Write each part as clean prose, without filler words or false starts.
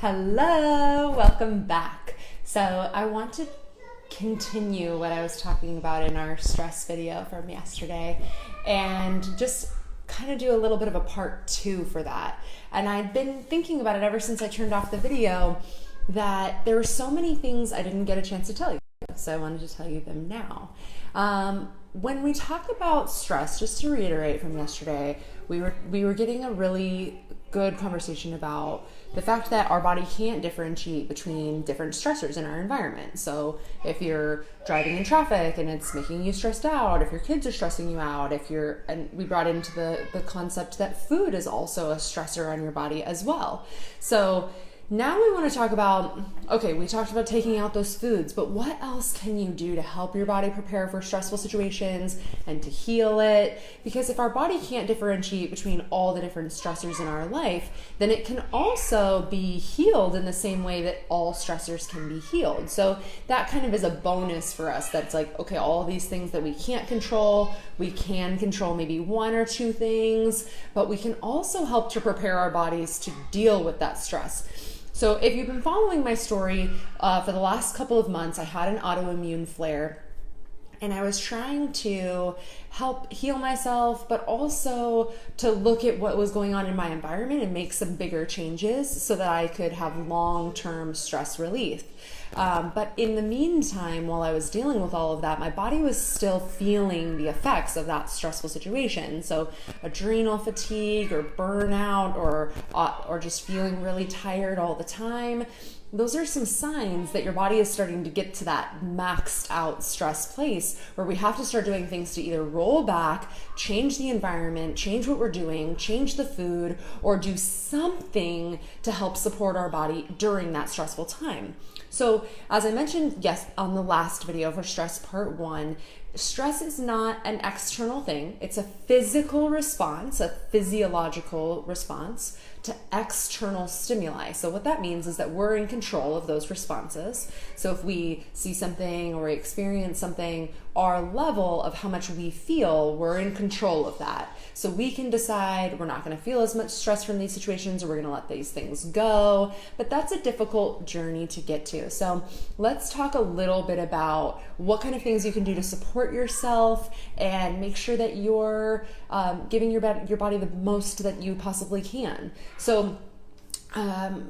Hello, welcome back. So I want to continue what I was talking about in our stress video from yesterday and just kind of do a little bit of a part 2 for that. And I've been thinking about it ever since I turned off the video that there were so many things I didn't get a chance to tell you. So I wanted to tell you them now. When we talk about stress, just to reiterate from yesterday, we were getting a really good conversation about the fact that our body can't differentiate between different stressors in our environment. So if you're driving in traffic and it's making you stressed out, if your kids are stressing you out, and we brought into the concept that food is also a stressor on your body as well. So now we want to talk about, okay, we talked about taking out those foods, but what else can you do to help your body prepare for stressful situations and to heal it? Because if our body can't differentiate between all the different stressors in our life, then it can also be healed in the same way that all stressors can be healed. So that kind of is a bonus for us. That's like, okay, all these things that we can't control, we can control maybe one or two things, but we can also help to prepare our bodies to deal with that stress. So if you've been following my story for the last couple of months, I had an autoimmune flare and I was trying to help heal myself, but also to look at what was going on in my environment and make some bigger changes so that I could have long-term stress relief. But in the meantime, while I was dealing with all of that, my body was still feeling the effects of that stressful situation. So adrenal fatigue or burnout or just feeling really tired all the time. Those are some signs that your body is starting to get to that maxed out stress place where we have to start doing things to either roll back, change the environment, change what we're doing, change the food, or do something to help support our body during that stressful time. So as I mentioned, yes, on the last video for stress part 1, stress is not an external thing. It's a physical response, a physiological response to external stimuli. So what that means is that we're in control of those responses. So if we see something or we experience something, our level of how much we feel, we're in control of that. So we can decide we're not going to feel as much stress from these situations, or we're going to let these things go. But that's a difficult journey to get to. So let's talk a little bit about what kind of things you can do to support yourself and make sure that you're giving your body the most that you possibly can. So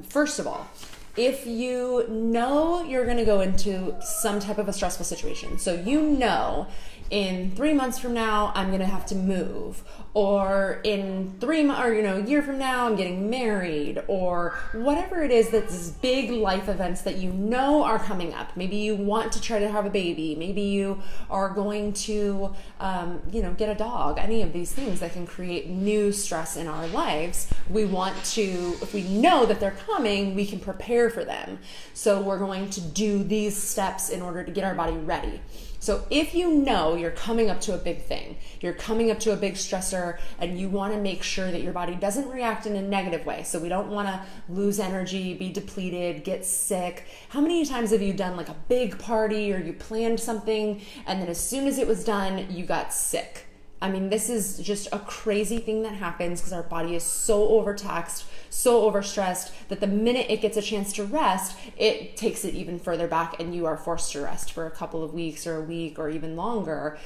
first of all, if you know you're going to go into some type of a stressful situation, so you know in 3 months from now I'm going to have to move, or in a year from now I'm getting married, or whatever it is, that's these big life events that you know are coming up. Maybe you want to try to have a baby, maybe you are going to get a dog. Any of these things that can create new stress in our lives, we want to, if we know that they're coming, we can prepare for them. So we're going to do these steps in order to get our body ready. So if you know you're coming up to a big thing, you're coming up to a big stressor, and you want to make sure that your body doesn't react in a negative way. So we don't want to lose energy, be depleted, get sick. How many times have you done like a big party or you planned something and then as soon as it was done, you got sick? I mean, this is just a crazy thing that happens because our body is so overtaxed, so overstressed, that the minute it gets a chance to rest, it takes it even further back and you are forced to rest for a couple of weeks or a week or even longer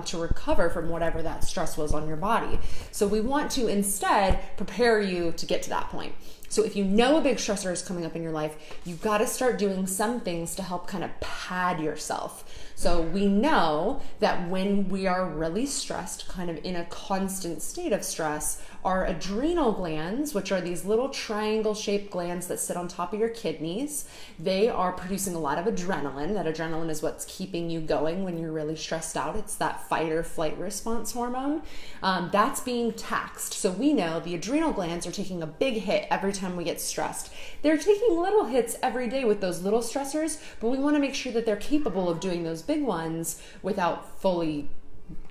to recover from whatever that stress was on your body. So we want to instead prepare you to get to that point. So if you know a big stressor is coming up in your life, you've got to start doing some things to help kind of pad yourself. So we know that when we are really stressed, kind of in a constant state of stress, our adrenal glands, which are these little triangle-shaped glands that sit on top of your kidneys, they are producing a lot of adrenaline. That adrenaline is what's keeping you going when you're really stressed out. It's that fight or flight response hormone. That's being taxed. So we know the adrenal glands are taking a big hit every time we get stressed. They're taking little hits every day with those little stressors, but we want to make sure that they're capable of doing those big ones without fully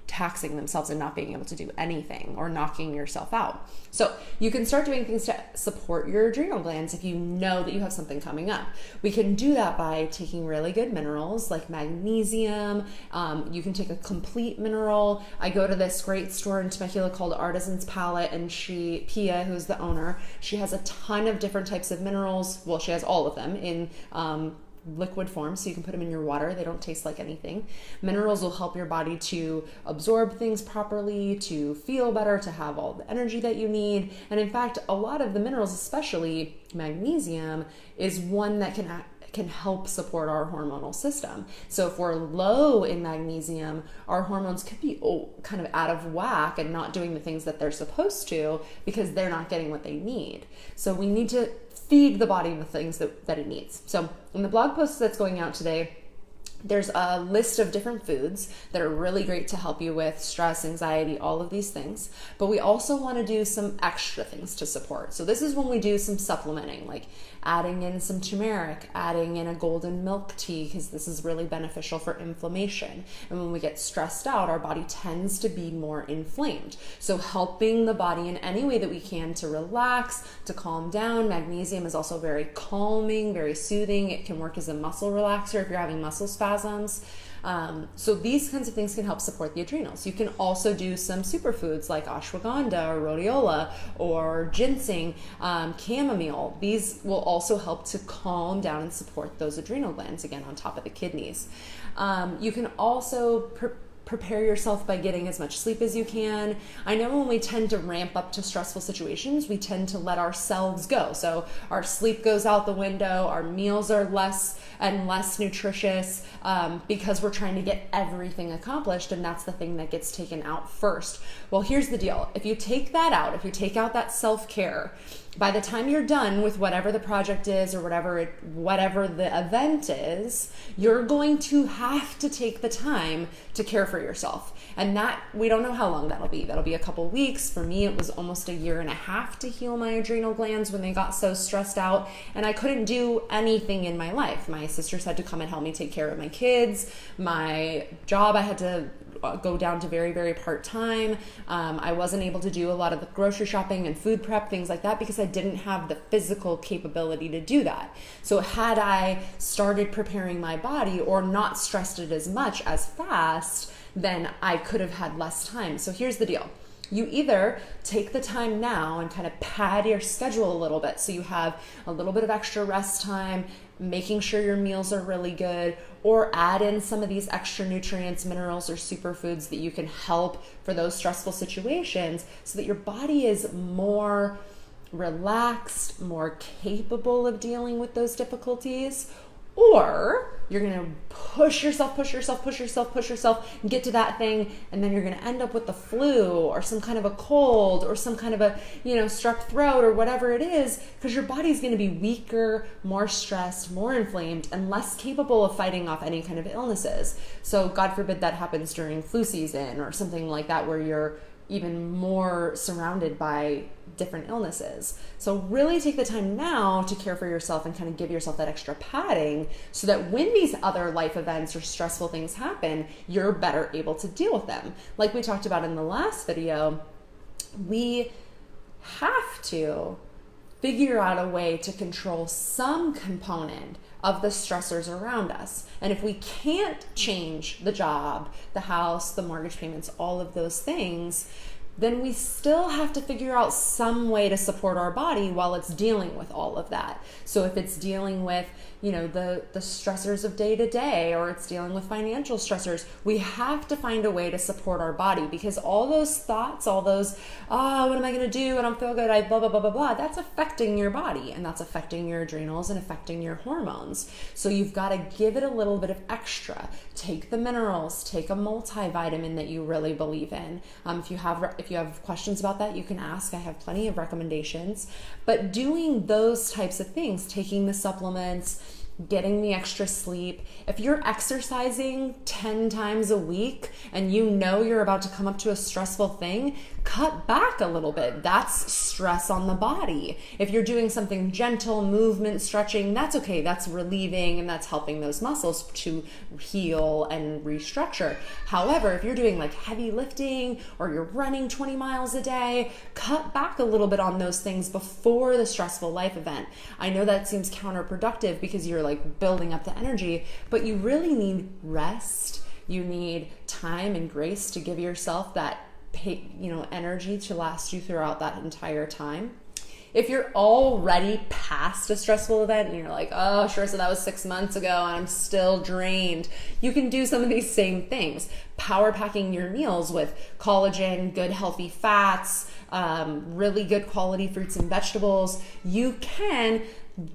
taxing themselves and not being able to do anything or knocking yourself out. So you can start doing things to support your adrenal glands if you know that you have something coming up. We can do that by taking really good minerals like magnesium. You can take a complete mineral. I go to this great store in Temecula called Artisan's Palette, and Pia, who's the owner, she has a ton of different types of minerals. Well, she has all of them in liquid form, so you can put them in your water. They don't taste like anything. Minerals will help your body to absorb things properly, to feel better, to have all the energy that you need. And in fact, a lot of the minerals, especially magnesium, is one that can help support our hormonal system. So if we're low in magnesium, our hormones could be kind of out of whack and not doing the things that they're supposed to because they're not getting what they need. So we need to feed the body the things that it needs. So in the blog post that's going out today, there's a list of different foods that are really great to help you with stress, anxiety, all of these things. But we also want to do some extra things to support. So this is when we do some supplementing, like adding in some turmeric, adding in a golden milk tea, because this is really beneficial for inflammation. And when we get stressed out, our body tends to be more inflamed. So helping the body in any way that we can to relax, to calm down. Magnesium is also very calming, very soothing. It can work as a muscle relaxer if you're having muscle spasms. So these kinds of things can help support the adrenals. You can also do some superfoods like ashwagandha or rhodiola or ginseng, chamomile. These will also help to calm down and support those adrenal glands, again, on top of the kidneys. You can also prepare yourself by getting as much sleep as you can. I know when we tend to ramp up to stressful situations, we tend to let ourselves go. So our sleep goes out the window, our meals are less and less nutritious because we're trying to get everything accomplished, and that's the thing that gets taken out first. Well, here's the deal. If you take that out, if you take out that self-care, by the time you're done with whatever the project is or whatever the event is, you're going to have to take the time to care for yourself. And that, we don't know how long that'll be. That'll be a couple weeks. For me, it was almost 1.5 years to heal my adrenal glands when they got so stressed out, and I couldn't do anything in my life. My sisters had to come and help me take care of my kids. My job, I had to go down to very, very part-time. I wasn't able to do a lot of the grocery shopping and food prep, things like that, because I didn't have the physical capability to do that. So had I started preparing my body or not stressed it as much as fast, then I could have had less time. So here's the deal. You either take the time now and kind of pad your schedule a little bit so you have a little bit of extra rest time, making sure your meals are really good, or add in some of these extra nutrients, minerals, or superfoods that you can help for those stressful situations so that your body is more relaxed, more capable of dealing with those difficulties. Or you're going to push yourself, and get to that thing, and then you're going to end up with the flu or some kind of a cold or some kind of a, strep throat or whatever it is, because your body's going to be weaker, more stressed, more inflamed, and less capable of fighting off any kind of illnesses. So God forbid that happens during flu season or something like that, where you're even more surrounded by different illnesses. So really take the time now to care for yourself and kind of give yourself that extra padding so that when these other life events or stressful things happen, you're better able to deal with them. Like we talked about in the last video, we have to figure out a way to control some component of the stressors around us. And if we can't change the job, the house, the mortgage payments, all of those things, then we still have to figure out some way to support our body while it's dealing with all of that. So if it's dealing with, the stressors of day to day, or it's dealing with financial stressors, we have to find a way to support our body, because all those thoughts, all those, what am I going to do? I don't feel good. I blah, blah, blah, blah, blah. That's affecting your body, and that's affecting your adrenals and affecting your hormones. So you've got to give it a little bit of extra. Take the minerals, take a multivitamin that you really believe in. If you have questions about that, you can ask. I have plenty of recommendations. But doing those types of things, taking the supplements, getting the extra sleep. If you're exercising 10 times a week and you're about to come up to a stressful thing, cut back a little bit. That's stress on the body. If you're doing something gentle, movement, stretching, that's okay. That's relieving and that's helping those muscles to heal and restructure. However, if you're doing like heavy lifting or you're running 20 miles a day, cut back a little bit on those things before the stressful life event. I know that seems counterproductive because you're like building up the energy, but you really need rest. You need time and grace to give yourself that energy to last you throughout that entire time. If you're already past a stressful event and you're like, oh, sure, so that was 6 months ago and I'm still drained, you can do some of these same things. Power packing your meals with collagen, good healthy fats, really good quality fruits and vegetables. You can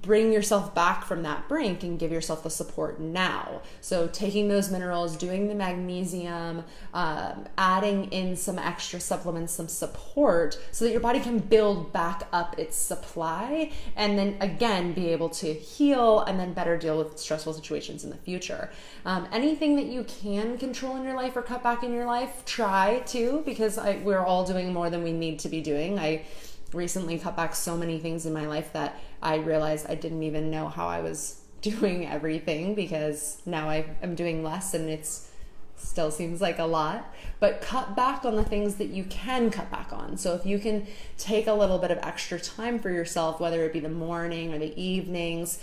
bring yourself back from that brink and give yourself the support now. So taking those minerals, doing the magnesium, adding in some extra supplements, some support so that your body can build back up its supply and then again be able to heal and then better deal with stressful situations in the future. Anything that you can control in your life or cut back in your life, try to, because we're all doing more than we need to be doing. I recently cut back so many things in my life that I realized I didn't even know how I was doing everything, because now I'm doing less and it's still seems like a lot. But cut back on the things that you can cut back on. So if you can take a little bit of extra time for yourself, whether it be the morning or the evenings,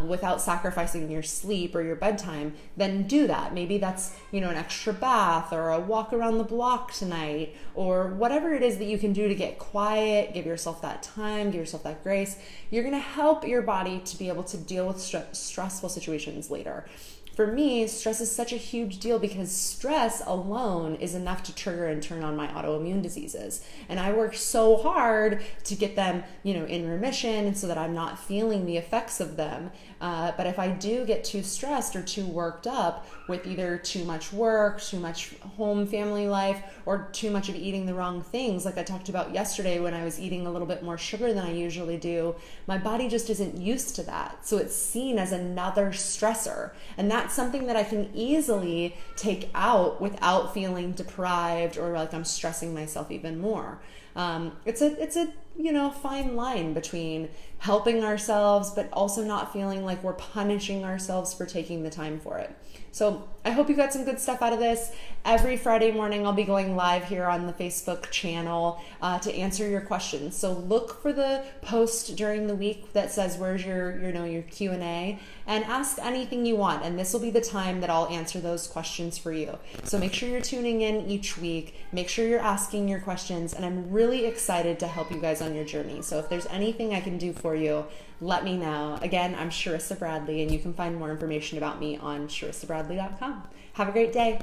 without sacrificing your sleep or your bedtime, then do that. Maybe that's, an extra bath or a walk around the block tonight, or whatever it is that you can do to get quiet, give yourself that time, give yourself that grace. You're going to help your body to be able to deal with stressful situations later. For me, stress is such a huge deal because stress alone is enough to trigger and turn on my autoimmune diseases. And I work so hard to get them, in remission, and so that I'm not feeling the effects of them. But if I do get too stressed or too worked up with either too much work, too much home family life, or too much of eating the wrong things, like I talked about yesterday when I was eating a little bit more sugar than I usually do, my body just isn't used to that. So it's seen as another stressor. And that's something that I can easily take out without feeling deprived or like I'm stressing myself even more. It's a fine line between helping ourselves, but also not feeling like we're punishing ourselves for taking the time for it. So I hope you got some good stuff out of this. Every Friday morning, I'll be going live here on the Facebook channel to answer your questions. So look for the post during the week that says, where's your Q&A, and ask anything you want. And this will be the time that I'll answer those questions for you. So make sure you're tuning in each week. Make sure you're asking your questions. And I'm really excited to help you guys on your journey. So if there's anything I can do for you, let me know. Again, I'm Sharissa Bradley, and you can find more information about me on SharissaBradley.com. Have a great day.